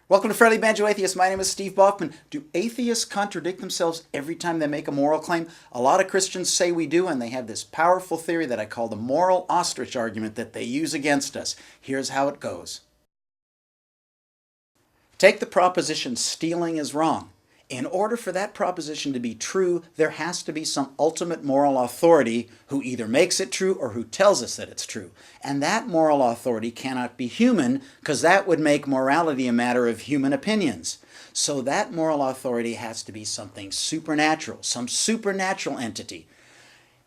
Welcome to Friendly Banjo Atheist. My name is Steve Baughman. Do atheists contradict themselves every time they make a moral claim? A lot of Christians say we do, and they have this powerful theory that I call the moral ostrich argument that they use against us. Here's how it goes. Take the proposition stealing is wrong. In order for that proposition to be true, there has to be some ultimate moral authority who either makes it true or who tells us that it's true. And that moral authority cannot be human, because that would make morality a matter of human opinions. So that moral authority has to be something supernatural, some supernatural entity.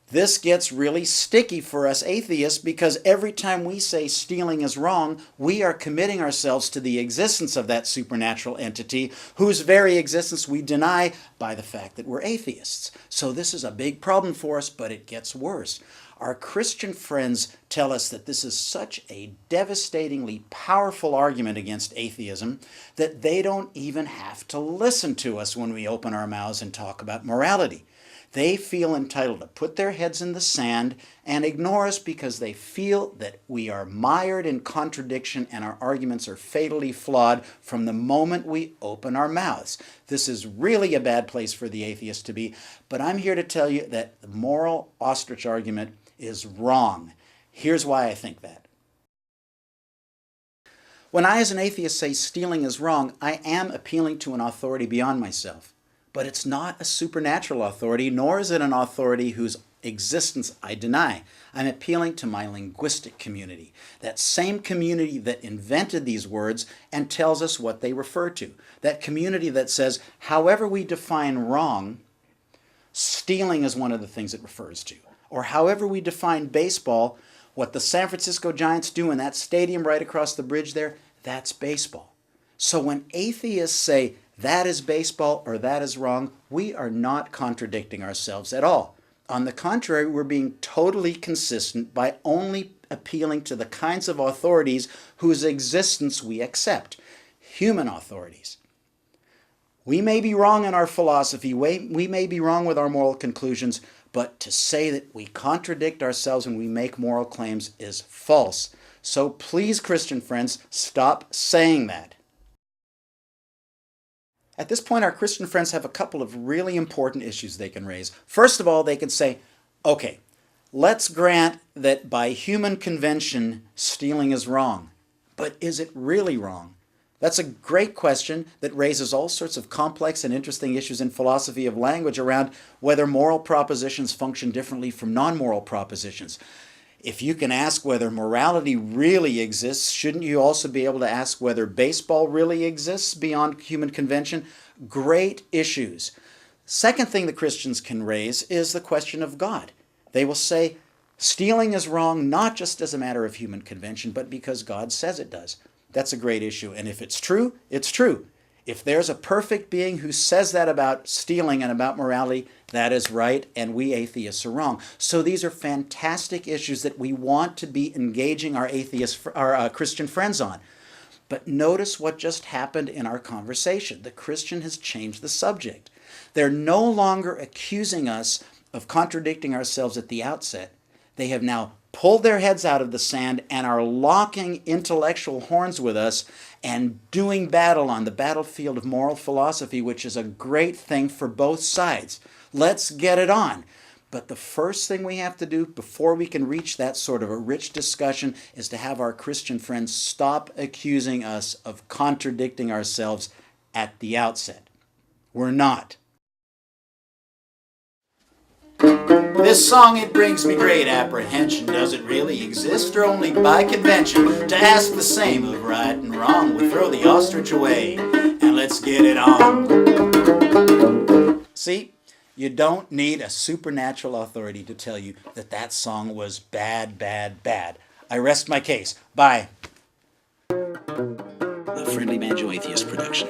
This gets really sticky for us atheists, because every time we say stealing is wrong, we are committing ourselves to the existence of that supernatural entity, whose very existence we deny by the fact that we're atheists. So this is a big problem for us, but it gets worse. Our Christian friends tell us that this is such a devastatingly powerful argument against atheism that they don't even have to listen to us when we open our mouths and talk about morality. They feel entitled to put their heads in the sand and ignore us because they feel that we are mired in contradiction and our arguments are fatally flawed from the moment we open our mouths. This is really a bad place for the atheist to be, but I'm here to tell you that the moral ostrich argument is wrong. Here's why I think that. When I as an atheist say stealing is wrong, I am appealing to an authority beyond myself. But it's not a supernatural authority, nor is it an authority whose existence I deny. I'm appealing to my linguistic community, that same community that invented these words and tells us what they refer to. That community that says, however we define wrong, stealing is one of the things it refers to. Or however we define baseball, what the San Francisco Giants do in that stadium right across the bridge there, that's baseball. So when atheists say, that is baseball or that is wrong, we are not contradicting ourselves at all. On the contrary, we're being totally consistent by only appealing to the kinds of authorities whose existence we accept, human authorities. We may be wrong in our philosophy, we may be wrong with our moral conclusions, but to say that we contradict ourselves when we make moral claims is false. So please, Christian friends, stop saying that. At this point, our Christian friends have a couple of really important issues they can raise. First of all, they can say, okay, let's grant that by human convention, stealing is wrong. But is it really wrong? That's a great question that raises all sorts of complex and interesting issues in philosophy of language around whether moral propositions function differently from non-moral propositions. If you can ask whether morality really exists, shouldn't you also be able to ask whether baseball really exists beyond human convention? Great issues. Second thing the Christians can raise is the question of God. They will say, stealing is wrong not just as a matter of human convention, but because God says it does. That's a great issue. And if it's true, it's true. If there's a perfect being who says that about stealing and about morality, that is right, and we atheists are wrong. So these are fantastic issues that we want to be engaging our Christian friends on. But notice what just happened in our conversation. The Christian has changed the subject. They're no longer accusing us of contradicting ourselves at the outset. They have now pulled their heads out of the sand and are locking intellectual horns with us and doing battle on the battlefield of moral philosophy, which is a great thing for both sides. Let's get it on. But the first thing we have to do before we can reach that sort of a rich discussion is to have our Christian friends stop accusing us of contradicting ourselves at the outset. We're not. This song, it brings me great apprehension. Does it really exist, or only by convention? To ask the same of right and wrong would throw the ostrich away. And let's get it on. See, you don't need a supernatural authority to tell you that that song was bad, bad, bad. I rest my case. Bye. A Friendly Banjo Atheist production.